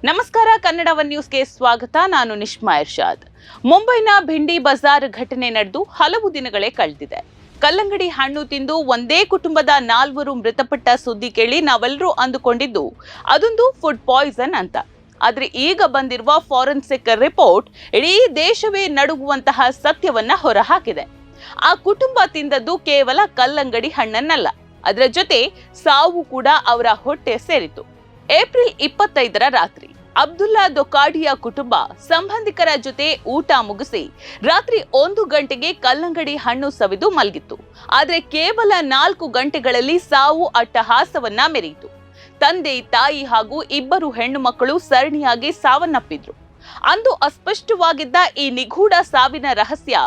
ನಮಸ್ಕಾರ, ಕನ್ನಡ ಒನ್ ನ್ಯೂಸ್ಗೆ ಸ್ವಾಗತ. ನಾನು ನಿಶ್ಮಾ ಇರ್ಷಾದ್. ಮುಂಬೈನ ಭಿಂಡಿ ಬಜಾರ್ ಘಟನೆ ನಡೆದು ಹಲವು ದಿನಗಳೇ ಕಳೆದಿದೆ. ಕಲ್ಲಂಗಡಿ ಹಣ್ಣು ತಿಂದು ಒಂದೇ ಕುಟುಂಬದ 4 ಮೃತಪಟ್ಟ ಸುದ್ದಿ ಕೇಳಿ ನಾವೆಲ್ಲರೂ ಅಂದುಕೊಂಡಿದ್ದು ಅದೊಂದು ಫುಡ್ ಪಾಯ್ಸನ್ ಅಂತ. ಆದ್ರೆ ಈಗ ಬಂದಿರುವ ಫಾರೆನ್ಸಿಕ್ ರಿಪೋರ್ಟ್ ಇಡೀ ದೇಶವೇ ನಡುಗುವಂತಹ ಸತ್ಯವನ್ನ ಹೊರಹಾಕಿದೆ. ಆ ಕುಟುಂಬ ತಿಂದದ್ದು ಕೇವಲ ಕಲ್ಲಂಗಡಿ ಹಣ್ಣನ್ನಲ್ಲ, ಅದರ ಜೊತೆ ಸಾವು ಕೂಡ ಅವರ ಹೊಟ್ಟೆ ಸೇರಿತು. ಏಪ್ರಿಲ್ 25ರ ರಾತ್ರಿ ಅಬ್ದುಲ್ಲಾ ದೊಕಾಡಿಯಾ ಕುಟುಂಬ ಸಂಬಂಧಿಕರ ಜೊತೆ ಊಟ ಮುಗಿಸಿ ರಾತ್ರಿ 1 ಗಂಟೆಗೆ ಕಲ್ಲಂಗಡಿ ಹಣ್ಣು ಸವಿದು ಮಲಗಿತ್ತು. ಆದ್ರೆ ಕೇವಲ 4 ಗಂಟೆಗಳಲ್ಲಿ ಸಾವು ಅಟ್ಟಹಾಸವನ್ನ ಮೆರೆಯಿತು. ತಂದೆ, ತಾಯಿ ಹಾಗೂ 2 ಹೆಣ್ಣು ಮಕ್ಕಳು ಸರಣಿಯಾಗಿ ಸಾವನ್ನಪ್ಪಿದ್ರು. ಅಂದು ಅಸ್ಪಷ್ಟವಾಗಿದ್ದ ಈ ನಿಗೂಢ ಸಾವಿನ ರಹಸ್ಯ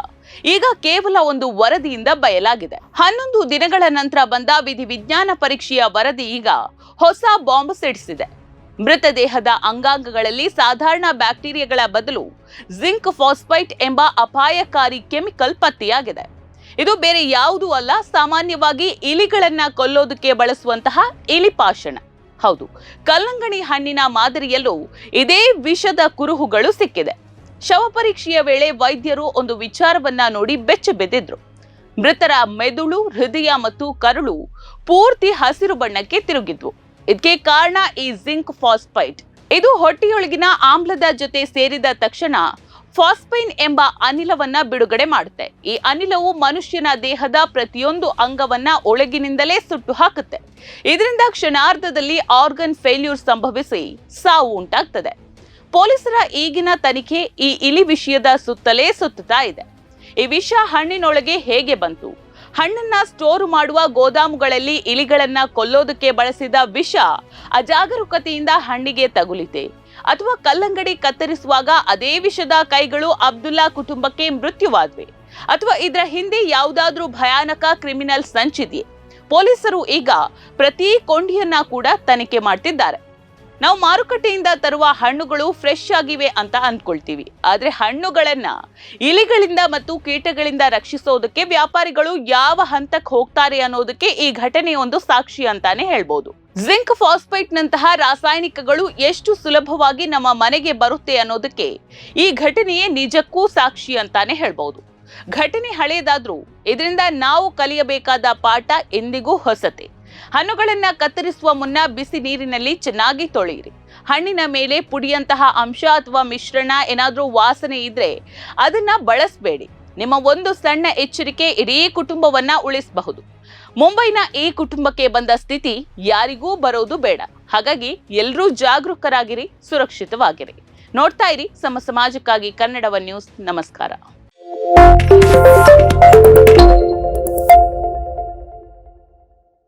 ಈಗ ಕೇವಲ ಒಂದು ವರದಿಯಿಂದ ಬಯಲಾಗಿದೆ. 11 ದಿನಗಳ ನಂತರ ಬಂದ ವಿಧಿವಿಜ್ಞಾನ ಪರೀಕ್ಷೆಯ ವರದಿ ಈಗ ಹೊಸ ಬಾಂಬ್ ಸಿಡಿಸಿದೆ. ಮೃತದೇಹದ ಅಂಗಾಂಗಗಳಲ್ಲಿ ಸಾಧಾರಣ ಬ್ಯಾಕ್ಟೀರಿಯಾಗಳ ಬದಲು ಜಿಂಕ್ ಫಾಸ್ಫೈಟ್ ಎಂಬ ಅಪಾಯಕಾರಿ ಕೆಮಿಕಲ್ ಪತ್ತೆಯಾಗಿದೆ. ಇದು ಬೇರೆ ಯಾವುದೂ ಅಲ್ಲ, ಸಾಮಾನ್ಯವಾಗಿ ಇಲಿಗಳನ್ನ ಕೊಲ್ಲೋದಕ್ಕೆ ಬಳಸುವಂತಹ ಇಲಿಪಾಷಣ. ಹೌದು, ಕಲ್ಲಂಗಡಿ ಹಣ್ಣಿನ ಮಾದರಿಯಲ್ಲೂ ಇದೇ ವಿಷದ ಕುರುಹುಗಳು ಸಿಕ್ಕಿದೆ. ಶವ ಪರೀಕ್ಷೆಯ ವೇಳೆ ವೈದ್ಯರು ಒಂದು ವಿಚಾರವನ್ನ ನೋಡಿ ಬೆಚ್ಚಿ ಬಿದ್ದಿದ್ರು. ಮೃತರ ಮೆದುಳು, ಹೃದಯ ಮತ್ತು ಕರುಳು ಪೂರ್ತಿ ಹಸಿರು ಬಣ್ಣಕ್ಕೆ ತಿರುಗಿದ್ವು. ಇದಕ್ಕೆ ಕಾರಣ ಈ ಜಿಂಕ್ ಫಾಸ್ಫೈಟ್. ಇದು ಹೊಟ್ಟೆಯೊಳಗಿನ ಆಮ್ಲದ ಜೊತೆ ಸೇರಿದ ತಕ್ಷಣ ಫಾಸ್ಫೈನ್ ಎಂಬ ಅನಿಲವನ್ನ ಬಿಡುಗಡೆ ಮಾಡುತ್ತೆ. ಈ ಅನಿಲವು ಮನುಷ್ಯನ ದೇಹದ ಪ್ರತಿಯೊಂದು ಅಂಗವನ್ನ ಒಳಗಿನಿಂದಲೇ ಸುಟ್ಟು ಹಾಕುತ್ತೆ. ಇದರಿಂದ ಕ್ಷಣಾರ್ಧದಲ್ಲಿ ಆರ್ಗನ್ ಫೇಲ್ಯೂರ್ ಸಂಭವಿಸಿ ಸಾವು ಉಂಟಾಗ್ತದೆ. ಪೊಲೀಸರ ಈಗಿನ ತನಿಖೆ ಈ ಇಲಿ ವಿಷಯದ ಸುತ್ತಲೇ ಸುತ್ತುತ್ತಾ ಇದೆ. ಈ ವಿಷ ಹಣ್ಣಿನೊಳಗೆ ಹೇಗೆ ಬಂತು? ಹಣ್ಣನ್ನ ಸ್ಟೋರ್ ಮಾಡುವ ಗೋದಾಮುಗಳಲ್ಲಿ ಇಲಿಗಳನ್ನ ಕೊಲ್ಲೋದಕ್ಕೆ ಬಳಸಿದ ವಿಷ ಅಜಾಗರೂಕತೆಯಿಂದ ಹಣ್ಣಿಗೆ ತಗುಲಿತೆ, ಅಥವಾ ಕಲ್ಲಂಗಡಿ ಕತ್ತರಿಸುವಾಗ ಅದೇ ವಿಷದ ಕೈಗಳು ಅಬ್ದುಲ್ಲಾ ಕುಟುಂಬಕ್ಕೆ ಮೃತ್ಯುವಾದ್ವೆ, ಅಥವಾ ಇದರ ಹಿಂದೆ ಯಾವುದಾದ್ರೂ ಭಯಾನಕ ಕ್ರಿಮಿನಲ್ ಸಂಚಿದೆಯೇ? ಪೊಲೀಸರು ಈಗ ಪ್ರತಿ ಕೊಂಡಿಯನ್ನ ಕೂಡ ತನಿಖೆ ಮಾಡ್ತಿದ್ದಾರೆ. ನಾವು ಮಾರುಕಟ್ಟೆಯಿಂದ ತರುವ ಹಣ್ಣುಗಳು ಫ್ರೆಶ್ ಆಗಿವೆ ಅಂತ ಅಂದ್ಕೊಳ್ತೀವಿ, ಆದ್ರೆ ಹಣ್ಣುಗಳನ್ನ ಇಲಿಗಳಿಂದ ಮತ್ತು ಕೀಟಗಳಿಂದ ರಕ್ಷಿಸೋದಕ್ಕೆ ವ್ಯಾಪಾರಿಗಳು ಯಾವ ಹಂತಕ್ಕೆ ಹೋಗ್ತಾರೆ ಅನ್ನೋದಕ್ಕೆ ಈ ಘಟನೆ ಒಂದು ಸಾಕ್ಷಿ ಅಂತಾನೆ ಹೇಳ್ಬೋದು. ಜಿಂಕ್ ಫಾಸ್ಫೈಟ್ ನಂತಹ ರಾಸಾಯನಿಕಗಳು ಎಷ್ಟು ಸುಲಭವಾಗಿ ನಮ್ಮ ಮನೆಗೆ ಬರುತ್ತೆ ಅನ್ನೋದಕ್ಕೆ ಈ ಘಟನೆಯೇ ನಿಜಕ್ಕೂ ಸಾಕ್ಷಿ ಅಂತಾನೆ ಹೇಳ್ಬೋದು. ಘಟನೆ ಹಳೆಯದಾದ್ರೂ ಇದರಿಂದ ನಾವು ಕಲಿಯಬೇಕಾದ ಪಾಠ ಎಂದಿಗೂ ಹೊಸತೆ. ಹಣ್ಣುಗಳನ್ನ ಕತ್ತರಿಸುವ ಮುನ್ನ ಬಿಸಿ ನೀರಿನಲ್ಲಿ ಚೆನ್ನಾಗಿ ತೊಳೆಯಿರಿ. ಹಣ್ಣಿನ ಮೇಲೆ ಪುಡಿಯಂತಹ ಅಂಶ ಅಥವಾ ಮಿಶ್ರಣ ಏನಾದ್ರೂ ವಾಸನೆ ಇದ್ರೆ ಅದನ್ನ ಬಳಸಬೇಡಿ. ನಿಮ್ಮ ಒಂದು ಸಣ್ಣ ಎಚ್ಚರಿಕೆ ಇಡೀ ಕುಟುಂಬವನ್ನ ಉಳಿಸಬಹುದು. ಮುಂಬೈನ ಈ ಕುಟುಂಬಕ್ಕೆ ಬಂದ ಸ್ಥಿತಿ ಯಾರಿಗೂ ಬರೋದು ಬೇಡ. ಹಾಗಾಗಿ ಎಲ್ಲರೂ ಜಾಗರೂಕರಾಗಿರಿ, ಸುರಕ್ಷಿತವಾಗಿರಿ. ನೋಡ್ತಾ ಇರಿ ಸಮಾಜಕ್ಕಾಗಿ ಕನ್ನಡ ಒನ್ ನ್ಯೂಸ್. ನಮಸ್ಕಾರ.